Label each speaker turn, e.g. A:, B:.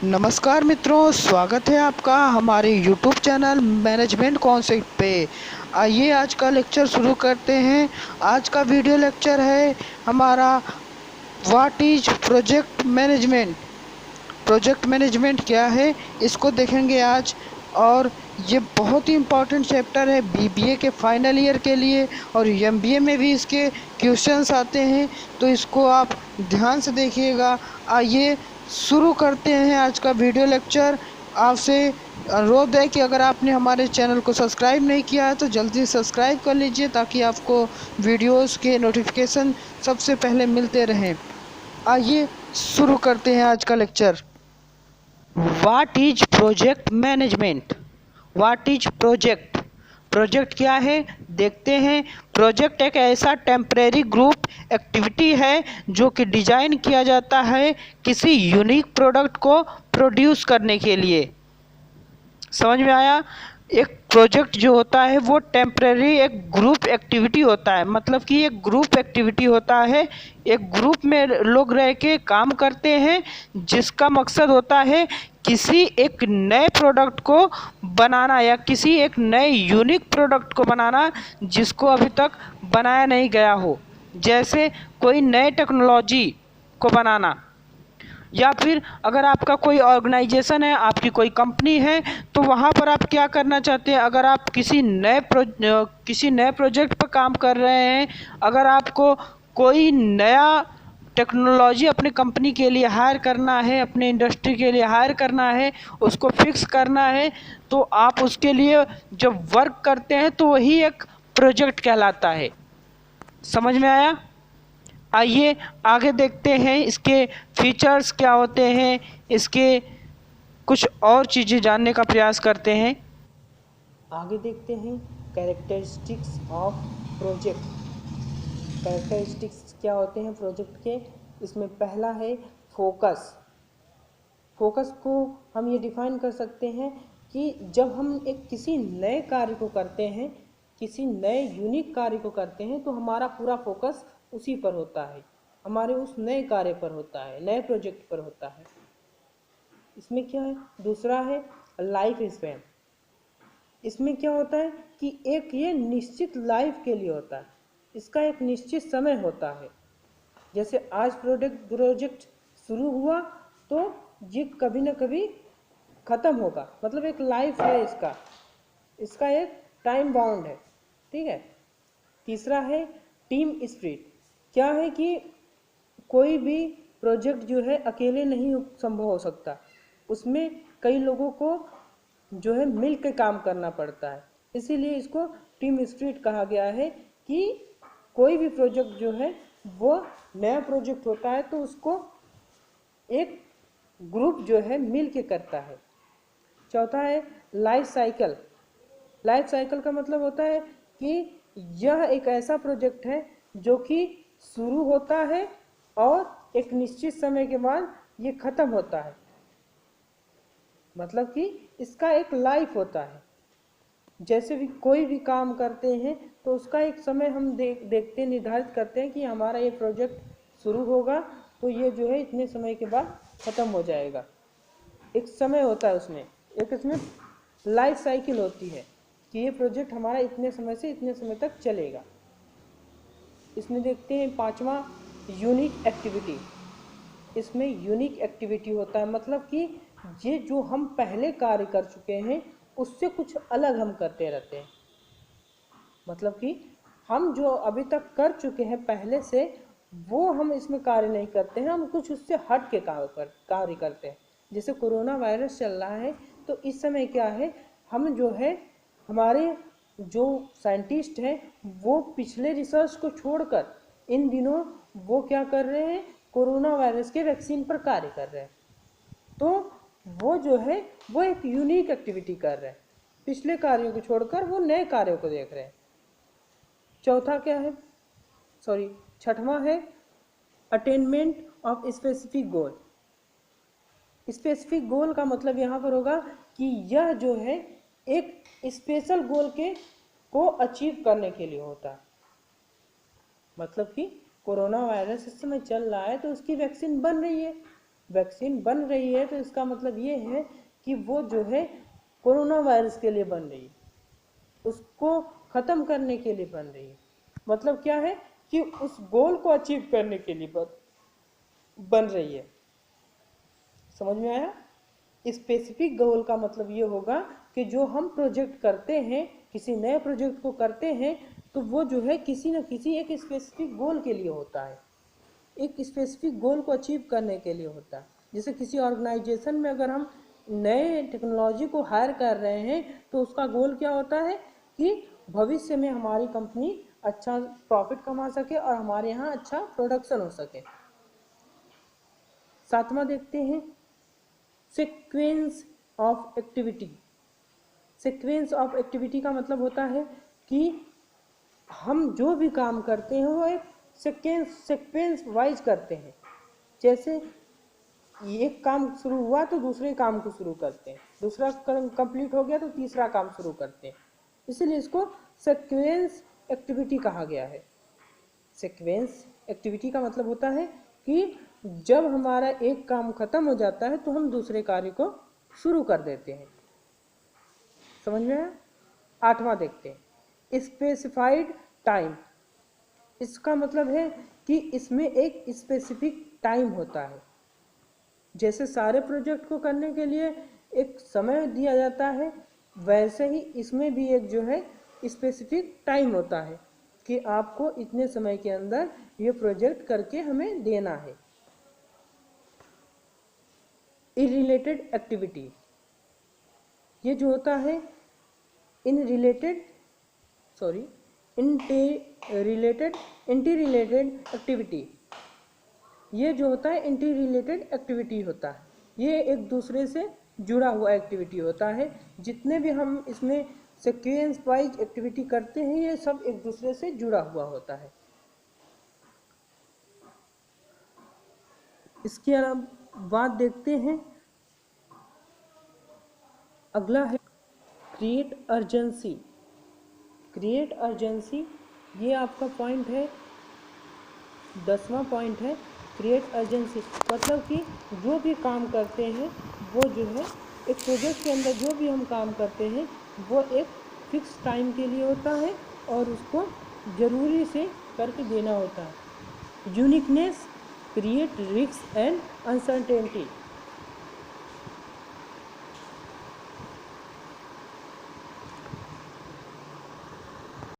A: नमस्कार मित्रों, स्वागत है आपका हमारे YouTube चैनल मैनेजमेंट कॉन्सेप्ट पे। आइए आज का लेक्चर शुरू करते हैं। आज का वीडियो लेक्चर है हमारा what is project management. Project management क्या है इसको देखेंगे आज। और ये बहुत ही इम्पोर्टेंट चैप्टर है बीबीए के फाइनल ईयर के लिए, और एमबीए में भी इसके क्वेश्चंस आते हैं, तो इसको आप ध्यान से देखिएगा। आइए शुरू करते हैं आज का वीडियो लेक्चर। आपसे अनुरोध है कि अगर आपने हमारे चैनल को सब्सक्राइब नहीं किया है तो जल्दी सब्सक्राइब कर लीजिए, ताकि आपको वीडियोस के नोटिफिकेशन सबसे पहले मिलते रहें। आइए शुरू करते हैं आज का lecture. What is project management. What is project. Project क्या है देखते हैं। प्रोजेक्ट एक ऐसा टेम्परेरी ग्रुप एक्टिविटी है जो कि डिजाइन किया जाता है किसी यूनिक प्रोडक्ट को प्रोड्यूस करने के लिए। समझ में आया। एक प्रोजेक्ट जो होता है वो टेम्परेरी एक ग्रुप एक्टिविटी होता है, मतलब कि एक ग्रुप एक्टिविटी होता है। एक ग्रुप में लोग रह के काम करते हैं, जिसका मकसद होता है किसी एक नए प्रोडक्ट को बनाना या किसी एक नए यूनिक प्रोडक्ट को बनाना जिसको अभी तक बनाया नहीं गया हो। जैसे कोई नए टेक्नोलॉजी को बनाना, या फिर अगर आपका कोई ऑर्गेनाइजेशन है, आपकी कोई कंपनी है, तो वहाँ पर आप क्या करना चाहते हैं। अगर आप किसी नए प्रोजेक्ट पर काम कर रहे हैं, अगर आपको कोई नया टेक्नोलॉजी अपनी कंपनी के लिए हायर करना है, अपने इंडस्ट्री के लिए हायर करना है, उसको फिक्स करना है, तो आप उसके लिए जब वर्क करते हैं तो वही एक प्रोजेक्ट कहलाता है। समझ में आया। आइए आगे देखते हैं इसके फीचर्स क्या होते हैं, इसके कुछ और चीज़ें जानने का प्रयास करते हैं।
B: आगे देखते हैं कैरेक्टरिस्टिक्स ऑफ प्रोजेक्ट। कैरेक्टरिस्टिक्स क्या होते हैं प्रोजेक्ट के। इसमें पहला है फोकस। फोकस को हम ये डिफाइन कर सकते हैं कि जब हम एक किसी नए कार्य को करते हैं, किसी नए यूनिक कार्य को करते हैं, तो हमारा पूरा फोकस उसी पर होता है, हमारे उस नए कार्य पर होता है, नए प्रोजेक्ट पर होता है। इसमें क्या है, दूसरा है लाइफ स्पैन। इसमें क्या होता है कि एक ये निश्चित लाइफ के लिए होता है, इसका एक निश्चित समय होता है। जैसे आज प्रोजेक्ट शुरू हुआ तो ये कभी ना कभी ख़त्म होगा, मतलब एक लाइफ है इसका, इसका एक टाइम बाउंड है। ठीक है। तीसरा है टीम स्पिरिट। क्या है कि कोई भी प्रोजेक्ट जो है अकेले नहीं संभव हो सकता, उसमें कई लोगों को जो है मिल के काम करना पड़ता है, इसीलिए इसको टीम स्पिरिट कहा गया है कि कोई भी प्रोजेक्ट जो है वो नया प्रोजेक्ट होता है तो उसको एक ग्रुप जो है मिल के करता है। चौथा है लाइफ साइकिल। लाइफ साइकिल का मतलब होता है कि यह एक ऐसा प्रोजेक्ट है जो कि शुरू होता है और एक निश्चित समय के बाद ये खत्म होता है, मतलब कि इसका एक लाइफ होता है। जैसे भी कोई भी काम करते हैं तो उसका एक समय हम देखते निर्धारित करते हैं कि हमारा ये प्रोजेक्ट शुरू होगा तो ये जो है इतने समय के बाद ख़त्म हो जाएगा। एक समय होता है उसमें, एक इसमें लाइफ साइकिल होती है कि ये प्रोजेक्ट हमारा इतने समय से इतने समय तक चलेगा। इसमें देखते हैं पांचवा यूनिक एक्टिविटी। इसमें यूनिक एक्टिविटी होता है, मतलब कि ये जो हम पहले कार्य कर चुके हैं उससे कुछ अलग हम करते रहते हैं। मतलब कि हम जो अभी तक कर चुके हैं पहले से वो हम इसमें कार्य नहीं करते हैं, हम कुछ उससे हट के कार्य करते हैं। जैसे कोरोना वायरस चल रहा है तो इस समय क्या है, हम जो है हमारे जो साइंटिस्ट हैं वो पिछले रिसर्च को छोड़कर इन दिनों वो क्या कर रहे हैं, कोरोना वायरस के वैक्सीन पर कार्य कर रहे हैं। तो वो जो है वो एक यूनिक एक्टिविटी कर रहे हैं, पिछले कार्यों को छोड़कर वो नए कार्यों को देख रहे हैं। चौथा क्या है, छठवां है attainment of specific goal. Specific goal का मतलब यहाँ पर होगा कि यह जो है एक स्पेशल गोल के को अचीव करने के लिए होता है। मतलब कि कोरोना वायरस इस समय चल रहा है तो उसकी वैक्सीन बन रही है, वैक्सीन बन रही है तो इसका मतलब ये है कि वो जो है कोरोना वायरस के लिए बन रही है, उसको ख़त्म करने के लिए बन रही है। मतलब क्या है कि उस गोल को अचीव करने के लिए बन रही है। समझ में आया? स्पेसिफिक गोल का मतलब ये होगा कि जो हम प्रोजेक्ट करते हैं, किसी नए प्रोजेक्ट को करते हैं, तो वो जो है किसी न किसी एक स्पेसिफिक गोल के लिए होता है, एक स्पेसिफिक गोल को अचीव करने के लिए होता है। जैसे किसी ऑर्गेनाइजेशन में अगर हम नए टेक्नोलॉजी को हायर कर रहे हैं तो उसका गोल क्या होता है कि भविष्य में हमारी कंपनी अच्छा प्रॉफिट कमा सके और हमारे यहाँ अच्छा प्रोडक्शन हो सके। सातवां देखते हैं, sequence of activity. Sequence of activity का मतलब होता है कि हम जो भी काम करते हैं वो एक सीक्वेंस वाइज करते हैं। जैसे एक काम शुरू हुआ तो दूसरे काम को शुरू करते हैं, दूसरा कंप्लीट हो गया तो तीसरा काम शुरू करते हैं, इसीलिए इसको सीक्वेंस एक्टिविटी कहा गया है। सीक्वेंस एक्टिविटी का मतलब होता है कि जब हमारा एक काम खत्म हो जाता है तो हम दूसरे कार्य को शुरू कर देते हैं। समझ में आया? आठवां देखते हैं, स्पेसिफाइड टाइम। इसका मतलब है कि इसमें एक स्पेसिफिक टाइम होता है। जैसे सारे प्रोजेक्ट को करने के लिए एक समय दिया जाता है, वैसे ही इसमें भी एक जो है स्पेसिफिक टाइम होता है कि आपको इतने समय के अंदर ये प्रोजेक्ट करके हमें देना है। इनरिलेटेड एक्टिविटी, ये जो होता है इंटी रिलेटेड एक्टिविटी, ये जो होता है इंटी रिलेटेड एक्टिविटी होता है। ये एक दूसरे से जुड़ा हुआ एक्टिविटी होता है। जितने भी हम इसमें सीक्वेंस वाइज एक्टिविटी करते हैं ये सब एक दूसरे से जुड़ा हुआ होता है। इसके अलावा बात देखते हैं, अगला है क्रिएट अर्जेंसी। क्रिएट अर्जेंसी ये आपका पॉइंट है, 10वां पॉइंट है क्रिएट अर्जेंसी। मतलब कि जो भी काम करते हैं वो जो है एक प्रोजेक्ट के अंदर जो भी हम काम करते हैं वो एक फिक्स टाइम के लिए होता है और उसको ज़रूरी से करके देना होता है। Uniqueness create risk and uncertainty.